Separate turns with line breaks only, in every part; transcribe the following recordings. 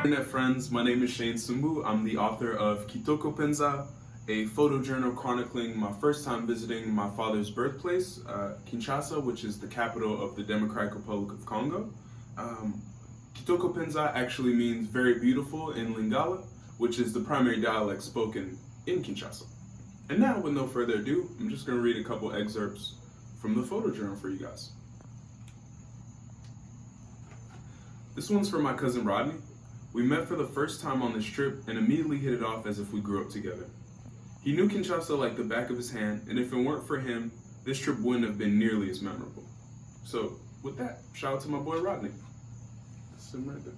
Internet friends, my name is Sumbu. I'm the author of Kitoko Penza, a photojournal chronicling my first time visiting my father's birthplace, Kinshasa, which is the capital of the Democratic Republic of Congo. Kitoko Penza actually means very beautiful in Lingala, which is the primary dialect spoken in Kinshasa. And now, with no further ado, I'm just going to read a couple excerpts from the photojournal for you guys. This one's for my cousin Rodney. We met for the first time on this trip and immediately hit it off as if we grew up together. He knew Kinshasa like the back of his hand, and if it weren't for him, this trip wouldn't have been nearly as memorable. So, with that, shout out to my boy Rodney. That's him right there.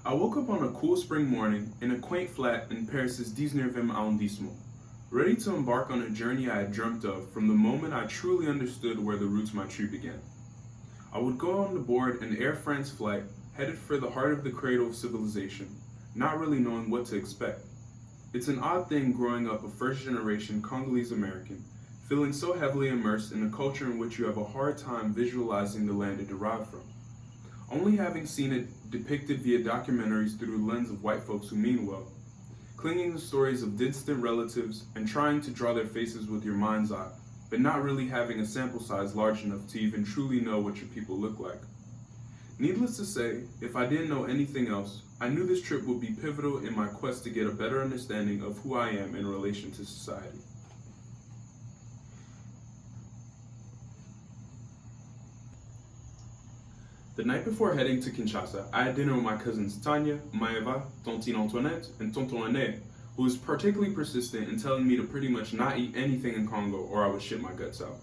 I woke up on a cool spring morning in a quaint flat in Paris's 19e arrondissement, ready to embark on a journey I had dreamt of from the moment I truly understood where the roots of my tree began. I would go on board an Air France flight headed for the heart of the cradle of civilization, not really knowing what to expect. It's an odd thing growing up a first-generation Congolese American, feeling so heavily immersed in a culture in which you have a hard time visualizing the land it derived from. Only having seen it depicted via documentaries through the lens of white folks who mean well, clinging to stories of distant relatives and trying to draw their faces with your mind's eye, but not really having a sample size large enough to even truly know what your people look like. Needless to say, if I didn't know anything else, I knew this trip would be pivotal in my quest to get a better understanding of who I am in relation to society. The night before heading to Kinshasa, I had dinner with my cousins Tanya, Maeva, Tontine Antoinette, and Tonton Ané, who was particularly persistent in telling me to pretty much not eat anything in Congo or I would shit my guts out.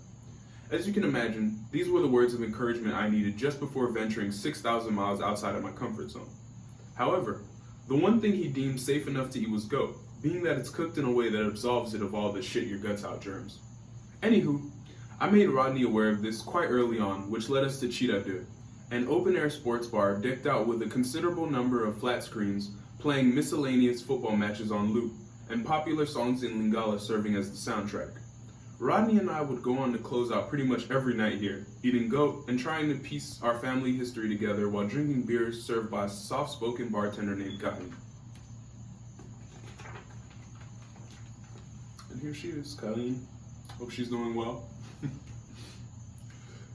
As you can imagine, these were the words of encouragement I needed just before venturing 6,000 miles outside of my comfort zone. However, the one thing he deemed safe enough to eat was goat, being that it's cooked in a way that absolves it of all the shit your guts out germs. Anywho, I made Rodney aware of this quite early on, which led us to Cheetah Deux, an open-air sports bar decked out with a considerable number of flat screens playing miscellaneous football matches on loop, and popular songs in Lingala serving as the soundtrack. Rodney and I would go on to close out pretty much every night here, eating goat and trying to piece our family history together while drinking beers served by a soft-spoken bartender named Karin. And here she is, Karin. Hope she's doing well.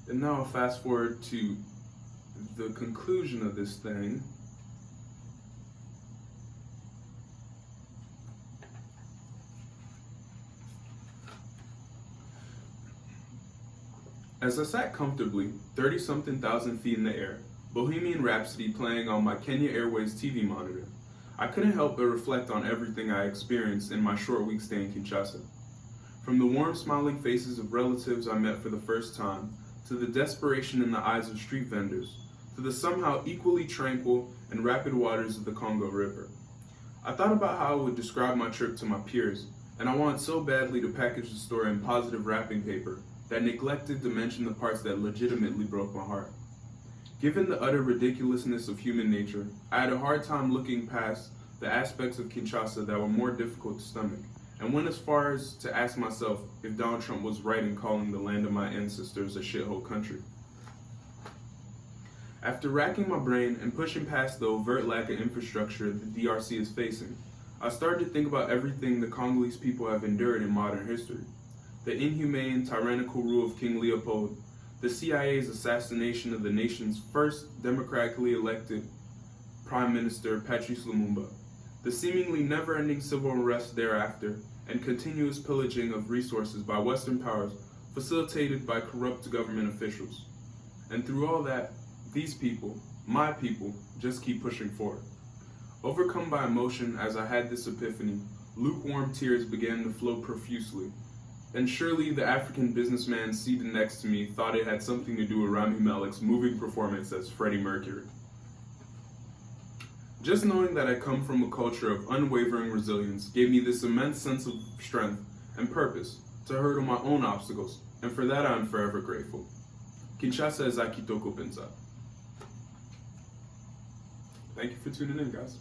And now I'll fast forward to the conclusion of this thing. As I sat comfortably, 30-something thousand feet in the air, Bohemian Rhapsody playing on my Kenya Airways TV monitor, I couldn't help but reflect on everything I experienced in my short week stay in Kinshasa. From the warm, smiling faces of relatives I met for the first time, to the desperation in the eyes of street vendors, to the somehow equally tranquil and rapid waters of the Congo River. I thought about how I would describe my trip to my peers, and I wanted so badly to package the story in positive wrapping paper that neglected to mention the parts that legitimately broke my heart. Given the utter ridiculousness of human nature, I had a hard time looking past the aspects of Kinshasa that were more difficult to stomach, and went as far as to ask myself if Donald Trump was right in calling the land of my ancestors a shithole country. After racking my brain and pushing past the overt lack of infrastructure the DRC is facing, I started to think about everything the Congolese people have endured in modern history. The inhumane, tyrannical rule of King Leopold, the CIA's assassination of the nation's first democratically elected Prime Minister Patrice Lumumba, the seemingly never-ending civil unrest thereafter, and continuous pillaging of resources by Western powers facilitated by corrupt government officials. And through all that, these people, my people, just keep pushing forward. Overcome by emotion as I had this epiphany, lukewarm tears began to flow profusely. And surely the African businessman seated next to me thought it had something to do with Rami Malek's moving performance as Freddie Mercury. Just knowing that I come from a culture of unwavering resilience gave me this immense sense of strength and purpose to hurdle my own obstacles, and for that I am forever grateful. Kinshasa is Kitoko Penza. Thank you for tuning in, guys.